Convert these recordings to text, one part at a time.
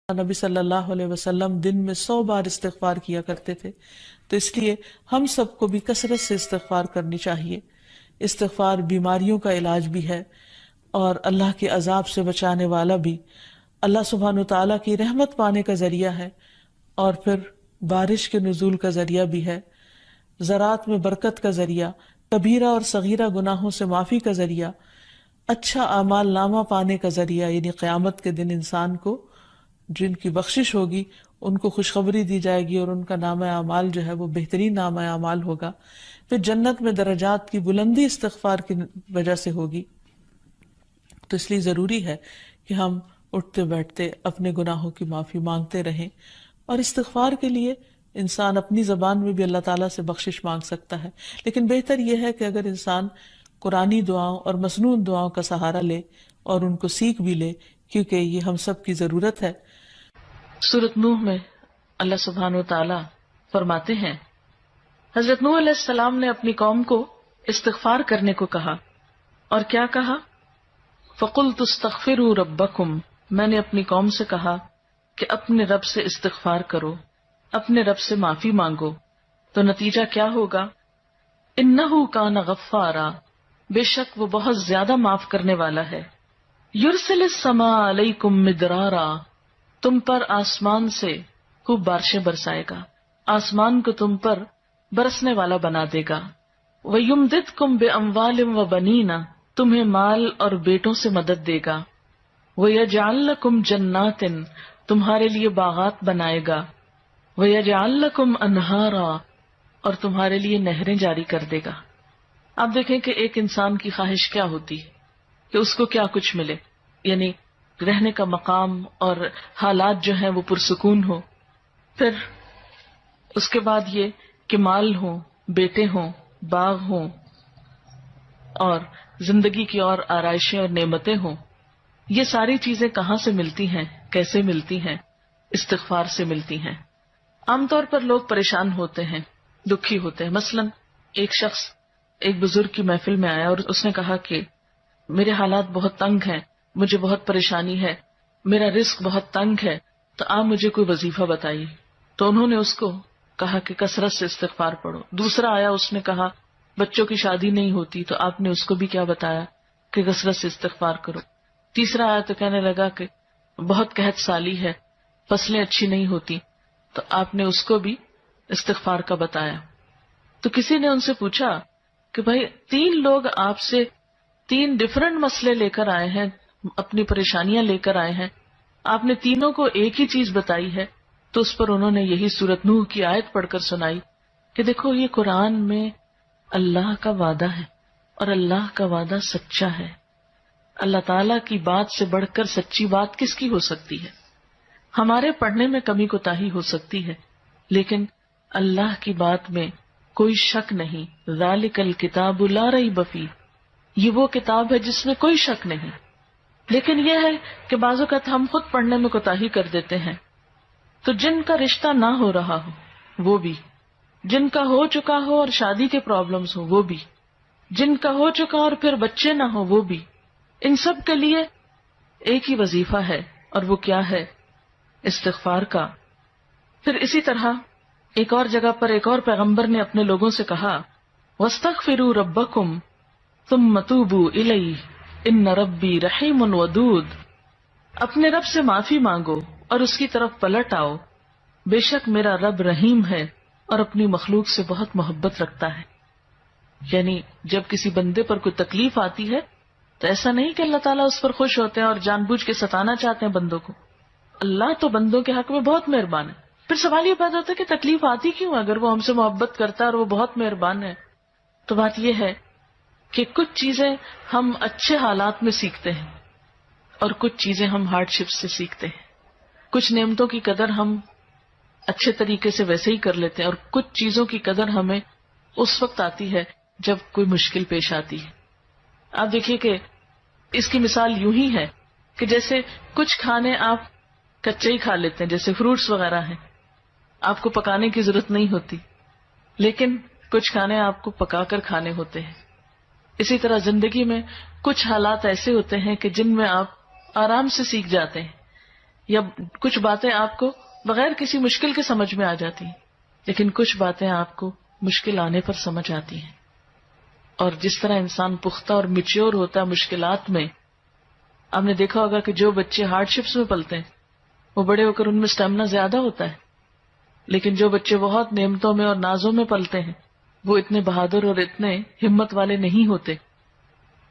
نبی صلی اللہ علیہ وسلم دن میں 100 بار استغفار کیا کرتے تھے، تو اس لیے ہم سب کو بھی کثرت سے استغفار کرنی چاہیے۔ استغفار بیماریوں کا علاج بھی ہے اور اللہ کے عذاب سے بچانے والا بھی، اللہ سبحانہ وتعالیٰ کی رحمت پانے کا ذریعہ ہے، اور پھر بارش کے نزول کا ذریعہ بھی ہے، زراعت میں برکت کا ذریعہ، کبیرہ اور صغیرہ گناہوں سے معافی کا ذریعہ، اچھا اعمال نامہ پانے کا ذریعہ، یعنی قیامت کے دن انسان کو جن کی بخشش ہوگی ان کو خوشخبری دی جائے گی اور ان کا نامہ اعمال جو ہے وہ بہترین نامہ اعمال ہوگا۔ پھر جنت میں درجات کی بلندی استغفار کی وجہ سے ہوگی۔ تو اس لیے ضروری ہے کہ ہم اٹھتے بیٹھتے اپنے گناہوں کی معافی مانگتے رہیں، اور استغفار کے لیے انسان اپنی زبان میں بھی اللہ تعالیٰ سے بخشش مانگ سکتا ہے، لیکن بہتر یہ ہے کہ اگر انسان قرآنی دعاؤں اور مسنون دعاؤں کا سہارا لے اور ان کو سیکھ بھی لے، کیونکہ یہ ہم سب کی ضرورت ہے۔ سورۃ نوح میں اللہ سبحانہ و تعالیٰ فرماتے ہیں، حضرت نوح علیہ السلام نے اپنی قوم کو استغفار کرنے کو کہا، اور کیا کہا؟ فَقُلْتُ اسْتَغْفِرُوا رَبَّكُمْ، میں نے اپنی قوم سے کہا کہ اپنے رب سے استغفار کرو، اپنے رب سے معافی مانگو۔ تو نتیجہ کیا ہوگا؟ إِنَّهُ كَانَ غَفَّارًا، بے شک وہ بہت زیادہ معاف کرنے والا ہے۔ يُرْسِلِ السَّمَاءَ عَلَيْكُمْ مِدْرَارًا، تم پر آسمان سے خوب بارشیں برسائے گا، آسمان کو تم پر برسنے والا بنا دے گا۔ وَيُمْدِدْكُمْ بِأَمْوَالٍ وَبَنِينَ، تمہیں مال اور بیٹوں سے مدد دے گا۔ وَيَجْعَلْ لَكُمْ جَنَّاتٍ، تمہارے لیے باغات بنائے گا۔ وَيَجْعَلْ لَكُمْ أَنْهَارًا، اور تمہارے لیے نہریں جاری کر دے گا۔ آپ دیکھیں کہ ایک انسان کی خواہش کیا ہوتی ہے کہ اس کو کیا کچھ ملے، یعنی رہنے کا مقام اور حالات جو ہیں وہ پرسکون ہو، پھر اس کے بعد یہ کہ مال ہوں، بیٹے ہوں، باغ ہوں، اور زندگی کی اور آرائشیں اور نعمتیں ہوں۔ یہ ساری چیزیں کہاں سے ملتی ہیں، کیسے ملتی ہیں؟ استغفار سے ملتی ہیں۔ عام طور پر لوگ پریشان ہوتے ہیں، دکھی ہوتے ہیں۔ مثلا ایک شخص ایک بزرگ کی محفل میں آیا اور اس نے کہا کہ میرے حالات بہت تنگ ہیں، مجھے بہت پریشانی ہے، میرا رزق بہت تنگ ہے، تو آپ مجھے کوئی وظیفہ بتائیے۔ تو انہوں نے اس کو کہا کہ کثرت سے استغفار پڑھو۔ دوسرا آیا، اس نے کہا بچوں کی شادی نہیں ہوتی، تو آپ نے اس کو بھی کیا بتایا کہ کثرت سے استغفار کرو۔ تیسرا آیا تو کہنے لگا کہ بہت قحط سالی ہے، فصلیں اچھی نہیں ہوتی، تو آپ نے اس کو بھی استغفار کا بتایا۔ تو کسی نے ان سے پوچھا کہ بھائی 3 لوگ آپ سے 3 ڈفرنٹ مسئلے لے کر آئے ہیں، اپنی پریشانیاں لے کر آئے ہیں، آپ نے تینوں کو ایک ہی چیز بتائی ہے۔ تو اس پر انہوں نے یہی سورۃ نوح کی آیت پڑھ کر سنائی کہ دیکھو یہ قرآن میں اللہ کا وعدہ ہے، اور اللہ کا وعدہ سچا ہے۔ اللہ تعالیٰ کی بات سے بڑھ کر سچی بات کس کی ہو سکتی ہے؟ ہمارے پڑھنے میں کمی کوتاہی ہو سکتی ہے، لیکن اللہ کی بات میں کوئی شک نہیں۔ ذالک الکتاب لا ریب فیہ، یہ وہ کتاب ہے جس میں کوئی شک نہیں۔ لیکن یہ ہے کہ بعض اوقات ہم خود پڑھنے میں کوتاہی کر دیتے ہیں، تو جن کا رشتہ نہ ہو رہا ہو وہ بھی، جن کا ہو چکا ہو اور شادی کے پرابلمز ہو وہ بھی، جن کا ہو چکا اور پھر بچے نہ ہو وہ بھی، ان سب کے لیے ایک ہی وظیفہ ہے، اور وہ کیا ہے؟ استغفار کا۔ پھر اسی طرح ایک اور جگہ پر ایک اور پیغمبر نے اپنے لوگوں سے کہا وَاسْتَغْفِرُوا رَبَّكُمْ ثُمَّ تُوبُوا إِلَيْهِ إِنَّ رَبِّي رَحِيمٌ وَدُودٌ، اپنے رب سے معافی مانگو اور اس کی طرف پلٹ آؤ، بے شک میرا رب رحیم ہے اور اپنی مخلوق سے بہت محبت رکھتا ہے۔ یعنی جب کسی بندے پر کوئی تکلیف آتی ہے تو ایسا نہیں کہ اللہ تعالیٰ اس پر خوش ہوتے ہیں اور جان بوجھ کے ستانا چاہتے ہیں بندوں کو۔ اللہ تو بندوں کے حق میں بہت مہربان ہے۔ پھر سوال یہ پیدا ہوتا ہے کہ تکلیف آتی کیوں؟ اگر وہ ہم سے محبت کرتا ہے اور وہ بہت مہربان ہے، تو بات یہ ہے کہ کچھ چیزیں ہم اچھے حالات میں سیکھتے ہیں اور کچھ چیزیں ہم ہارڈ شپ سے سیکھتے ہیں۔ کچھ نعمتوں کی قدر ہم اچھے طریقے سے ویسے ہی کر لیتے ہیں، اور کچھ چیزوں کی قدر ہمیں اس وقت آتی ہے جب کوئی مشکل پیش آتی ہے۔ آپ دیکھیے کہ اس کی مثال یوں ہی ہے کہ جیسے کچھ کھانے آپ کچے ہی کھا لیتے ہیں، جیسے فروٹس وغیرہ ہیں، آپ کو پکانے کی ضرورت نہیں ہوتی، لیکن کچھ کھانے آپ کو پکا کر کھانے ہوتے ہیں۔ اسی طرح زندگی میں کچھ حالات ایسے ہوتے ہیں کہ جن میں آپ آرام سے سیکھ جاتے ہیں، یا کچھ باتیں آپ کو بغیر کسی مشکل کے سمجھ میں آ جاتی ہیں، لیکن کچھ باتیں آپ کو مشکل آنے پر سمجھ آتی ہیں. اور جس طرح انسان پختہ اور میچیور ہوتا ہے مشکلات میں، آپ نے دیکھا ہوگا کہ جو بچے ہارڈ شپس میں پلتے ہیں وہ بڑے ہو کر ان میں اسٹیمنا زیادہ ہوتا ہے، لیکن جو بچے بہت نعمتوں میں اور نازوں میں پلتے ہیں وہ اتنے بہادر اور اتنے ہمت والے نہیں ہوتے.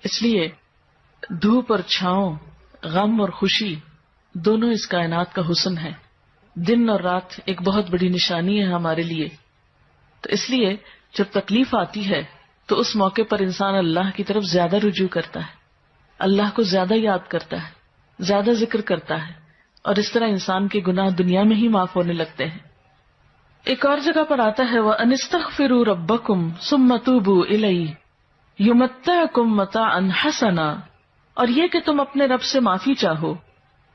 اس لیے دھوپ اور چھاؤں، غم اور خوشی، دونوں اس کائنات کا حسن ہے. دن اور رات ایک بہت بڑی نشانی ہے ہمارے لیے. تو اس لیے جب تکلیف آتی ہے تو اس موقع پر انسان اللہ کی طرف زیادہ رجوع کرتا ہے، اللہ کو زیادہ یاد کرتا ہے، زیادہ ذکر کرتا ہے، اور اس طرح انسان کے گناہ دنیا میں ہی معاف ہونے لگتے ہیں. ایک اور جگہ پر آتا ہے وَأَنِ اسْتَغْفِرُوا رَبَّكُمْ ثُمَّ تُوبُوا إِلَيْهِ يُمَتِّعْكُم مَّتَاعًا حَسَنًا، اور یہ کہ تم اپنے رب سے معافی چاہو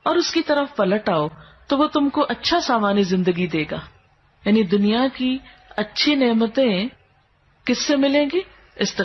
اور اس کی طرف پلٹ آؤ تو وہ تم کو اچھا سامان زندگی دے گا. یعنی دنیا کی اچھی نعمتیں کس سے ملیں گی؟